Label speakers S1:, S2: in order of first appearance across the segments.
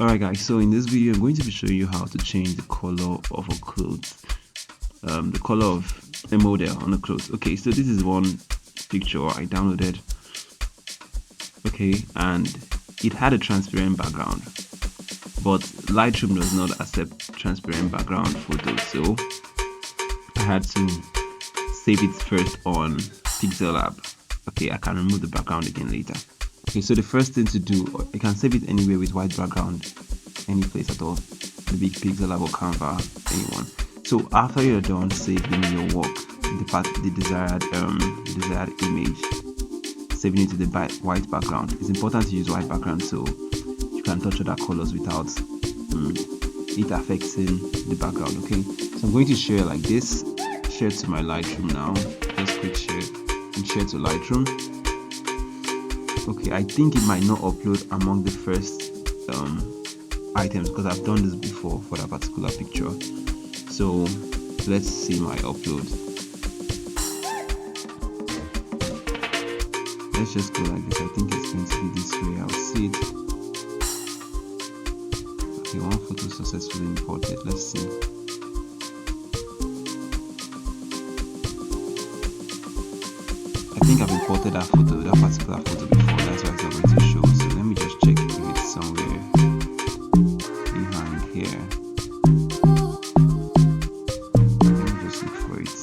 S1: Alright guys, so in this video I'm going to be showing you how to change the color of a clothes, the color of a model on a clothes. Okay, so this is one picture I downloaded, okay, and it had a transparent background, but Lightroom does not accept transparent background photos, so I had to save it first on Pixel Lab. Okay, I can remove the background again later. Okay, so the first thing to do, you can save it anywhere with white background, any place at all, the big Pixel Lab or Canva, anyone. So after you're done saving your work, the desired image, saving it to the white background. It's important to use white background so you can touch other colors without it affecting the background. Okay, so I'm going to share like this, share to my Lightroom now. Just click share and share to Lightroom. Okay, I think it might not upload among the first items because I've done this before for that particular picture. So let's see my upload. Let's just go like this. I think it's going to be this way. I'll see it. Okay, one photo successfully imported. Let's see. I think I've imported that particular photo before. That's why it's not going to show. So let me just check if it's somewhere behind here. Let me just look for it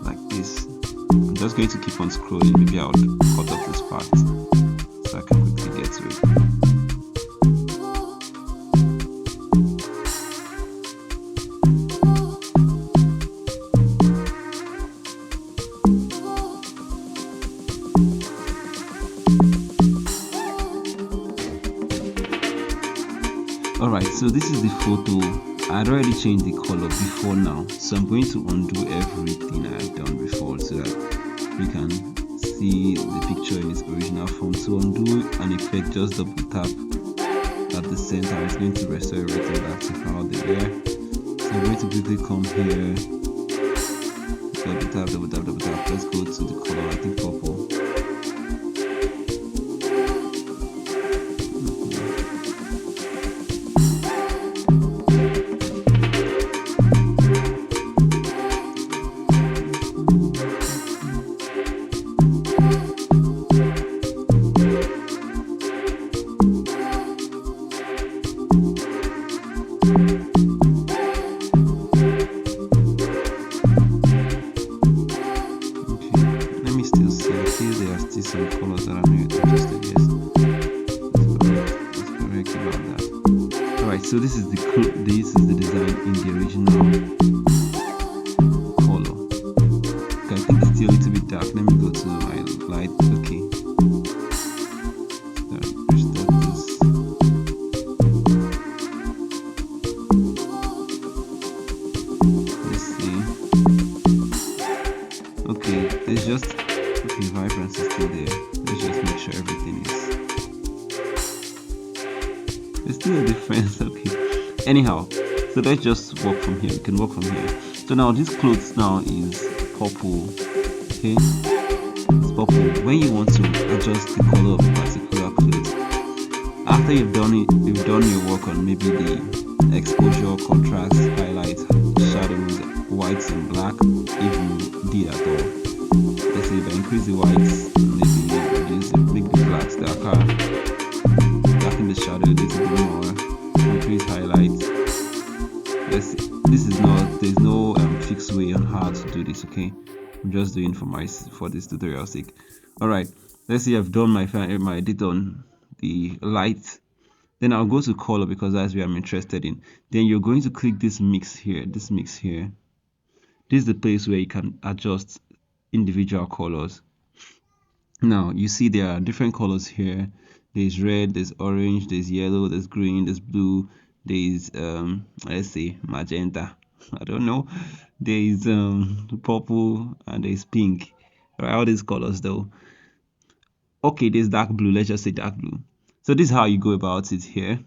S1: like this. I'm just going to keep on scrolling. Maybe I'll cut off this part so I can quickly get to it. Alright, so this is the photo. I had already changed the color before now, so I'm going to undo everything I had done before so that you can see the picture in its original form. To undo an effect, just double tap at the center. It's going to restore everything back to how they were. So I'm going to quickly come here, double tap. Let's go to the color, I think purple. Some colors that I'm not interested in. That's correct about that. Alright, so this is the design in the original color. Okay, I think it's still a little bit dark. Let me go to my light. Okay. Restart this. Let's see. Okay, there's just the vibrance is still there. Let's just make sure everything is. There's still a difference. Okay. Anyhow, so let's just work from here. We can work from here. So now this clothes now is purple. Okay, it's purple. When you want to adjust the color of a particular clothes, after you've done your work on maybe the exposure, contrast, highlight, shadows, whites and black, if you did at all. Let's say if I increase the whites, maybe reduce it, make the blacks darker, darken the shadow a little bit more, increase highlights. There's no fixed way on how to do this. Okay, I'm just doing for this tutorial sake. Alright, let's see, I've done my edit on the light. Then I'll go to color because that's where I'm interested in. Then you're going to click this mix here. This is the place where you can adjust individual colors. Now you see there are different colors here. There's red, there's orange, there's yellow, there's green, there's blue, there's let's say magenta, I don't know, there's purple, and there's pink. All right, all these colors though. Okay, there's dark blue. Let's just say dark blue. So this is how you go about it here.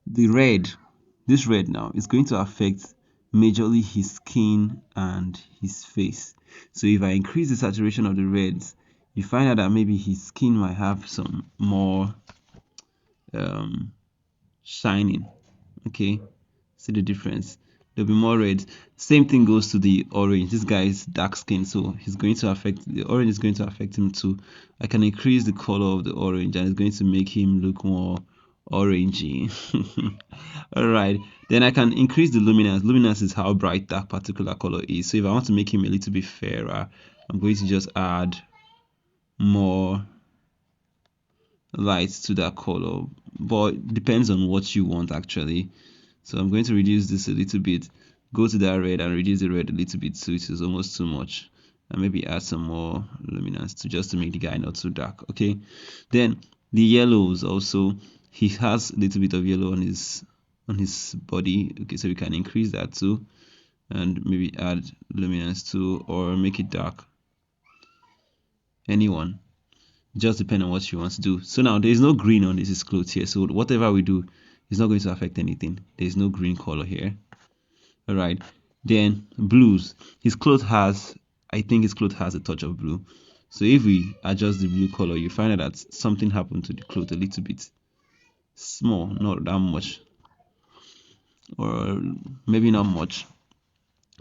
S1: This red now is going to affect majorly his skin and his face. So if I increase the saturation of the reds, you find out that maybe his skin might have some more shining. Okay, see the difference? There'll be more red. Same thing goes to the orange. This guy is dark skin, so he's going to affect, the orange is going to affect him too. I can increase the color of the orange and it's going to make him look more orangey. All right, then I can increase the luminance. Luminance is how bright that particular color is. So if I want to make him a little bit fairer, I'm going to just add more light to that color, but it depends on what you want actually. So I'm going to reduce this a little bit, go to that red and reduce the red a little bit so it is almost too much, and maybe add some more luminance to just to make the guy not too dark. Okay, then the yellows also, he has a little bit of yellow on his body. Okay, so we can increase that too and maybe add luminance too, or make it dark. Anyone, just depend on what you want to do. So now there is no green on this clothes here, so whatever we do is not going to affect anything. There is no green color here. All right, then blues, his clothes has, I think his clothes has a touch of blue. So if we adjust the blue color, you find out that something happened to the cloth a little bit small, not that much, or maybe not much.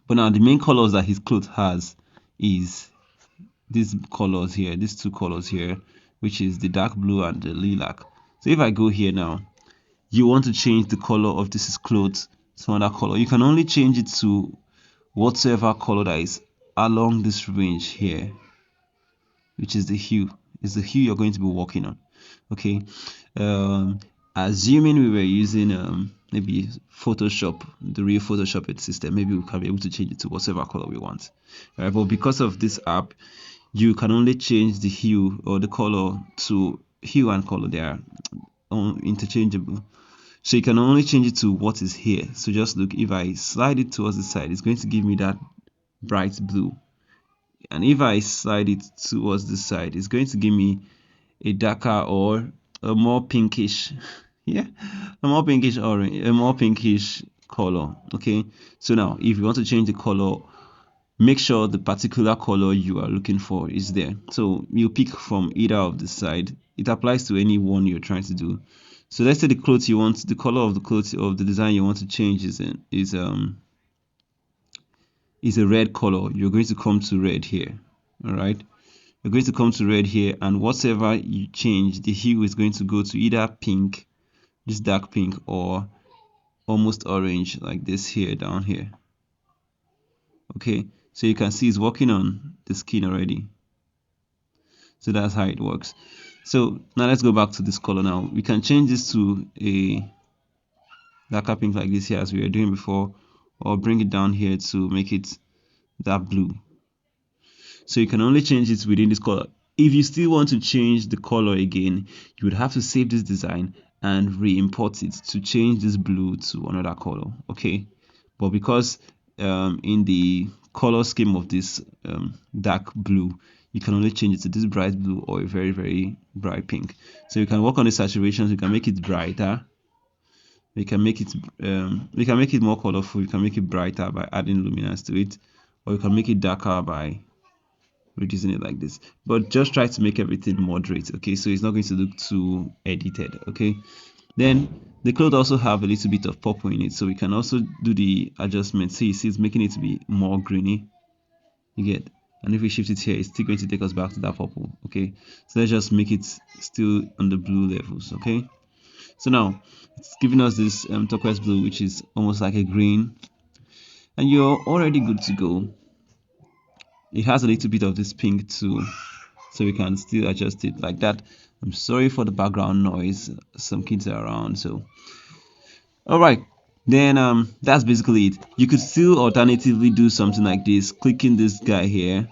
S1: But now the main colors that his clothes has is these colors here, these two colors here, which is the dark blue and the lilac. So if I go here now, you want to change the color of this clothes to another color, you can only change it to whatsoever color that is along this range here, which is the hue. Is the hue you're going to be working on. Okay, assuming we were using maybe Photoshop, the real Photoshop system, maybe we can be able to change it to whatever color we want. All right, but because of this app, you can only change the hue or the color to hue and color. They are interchangeable, so you can only change it to what is here. So just look, if I slide it towards the side, it's going to give me that bright blue, and if I slide it towards the side, it's going to give me a darker or a more pinkish yeah, a more pinkish orange, a more pinkish color. Okay, so now if you want to change the color, make sure the particular color you are looking for is there. So you pick from either of the side. It applies to any one you're trying to do. So let's say the clothes you want, the color of the clothes of the design you want to change is a red color. You're going to come to red here. All right, you're going to come to red here, and whatever you change, the hue is going to go to either pink, this dark pink, or almost orange like this here, down here. Okay, so you can see it's working on the skin already. So that's how it works. So now let's go back to this color. Now we can change this to a darker pink like this here, as we were doing before, or bring it down here to make it that blue. So you can only change it within this color. If you still want to change the color again, you would have to save this design and re-import it to change this blue to another color. Okay, but because in the color scheme of this dark blue, you can only change it to this bright blue or a very, very bright pink. So you can work on the saturations. You can make it brighter. We can make it more colorful. You can make it brighter by adding luminance to it, or you can make it darker by reducing it like this. But just try to make everything moderate. Okay, so it's not going to look too edited. Okay, then the clothes also have a little bit of purple in it, so we can also do the adjustment. See, it's making it to be more greeny. You get, and if we shift it here, it's still going to take us back to that purple. Okay, so let's just make it still on the blue levels. Okay, so now it's giving us this turquoise blue, which is almost like a green, and you're already good to go. It has a little bit of this pink too, so we can still adjust it like that. I'm sorry for the background noise, some kids are around. So all right, then that's basically it. You could still alternatively do something like this, clicking this guy here,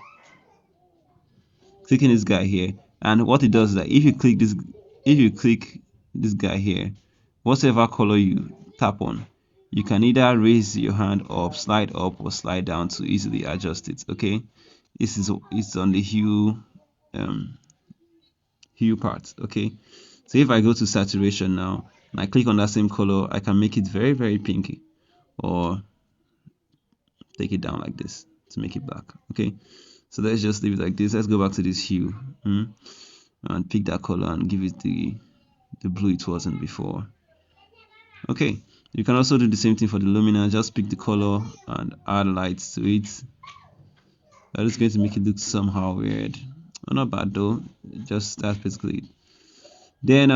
S1: and what it does is that if you click this guy here, whatever color you tap on, you can either raise your hand up, slide up, or slide down to easily adjust it. Okay, it's on the hue part. Okay, so if I go to saturation now and I click on that same color, I can make it very, very pinky, or take it down like this to make it black. Okay, so let's just leave it like this. Let's go back to this hue and pick that color and give it the the blue it wasn't before. Okay, you can also do the same thing for the luminance. Just pick the color and add lights to it. That is going to make it look somehow weird. Not bad though. Just that's basically it. Then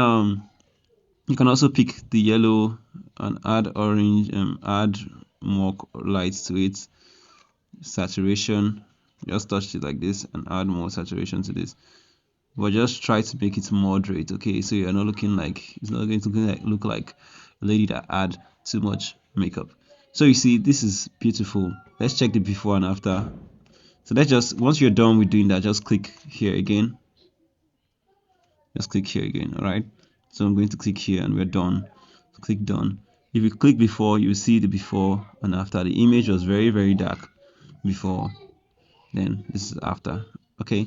S1: you can also pick the yellow and add orange and add more lights to it. Saturation, just touch it like this and add more saturation to this, but just try to make it moderate. Okay, so you're not looking like, it's not going to look like a lady that had too much makeup. So you see, this is beautiful. Let's check the before and after. So let's just, once you're done with doing that, just click here again. Just click here again. All right, so I'm going to click here and we're done. So click done. If you click before, you see the before and after. The image was very dark before, then this is after. Okay,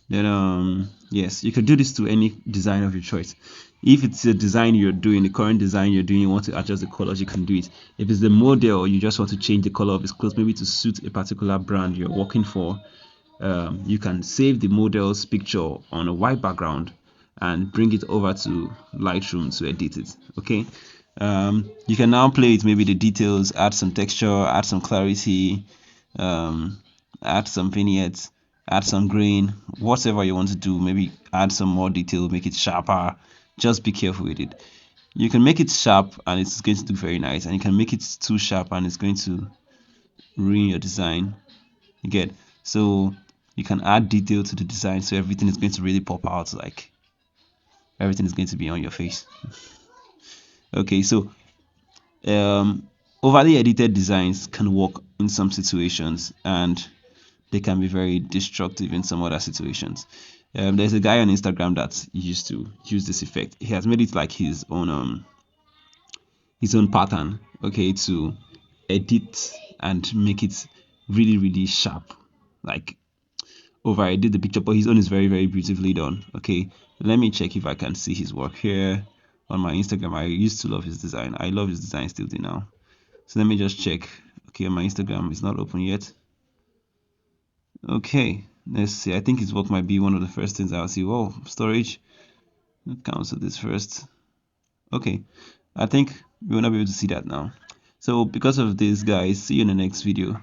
S1: then yes, you can do this to any design of your choice. If it's a design you're doing, the current design you're doing, you want to adjust the colors, you can do it. If it's the model, you just want to change the color of his clothes, maybe to suit a particular brand you're working for, you can save the model's picture on a white background and bring it over to Lightroom to edit it. Okay, you can now play with maybe the details, add some texture, add some clarity, add some vignettes, add some grain, whatever you want to do. Maybe add some more detail, make it sharper. Just be careful with it. You can make it sharp and it's going to look very nice, and you can make it too sharp and it's going to ruin your design. You get? So you can add detail to the design so everything is going to really pop out, like everything is going to be on your face. Okay, so overly edited designs can work in some situations and they can be very destructive in some other situations. There's a guy on Instagram that used to use this effect. He has made it like his own pattern, okay, to edit and make it really sharp, like over edit the picture, but his own is very beautifully done. Okay, let me check if I can see his work here on my Instagram. I used to love his design. I love his design still till now. So let me just check. Okay, on my Instagram, it's not open yet. Okay, let's see. I think his work might be one of the first things I'll see. Whoa, storage. Cancel this first. Okay, I think we will not be able to see that now. So because of this, guys, see you in the next video.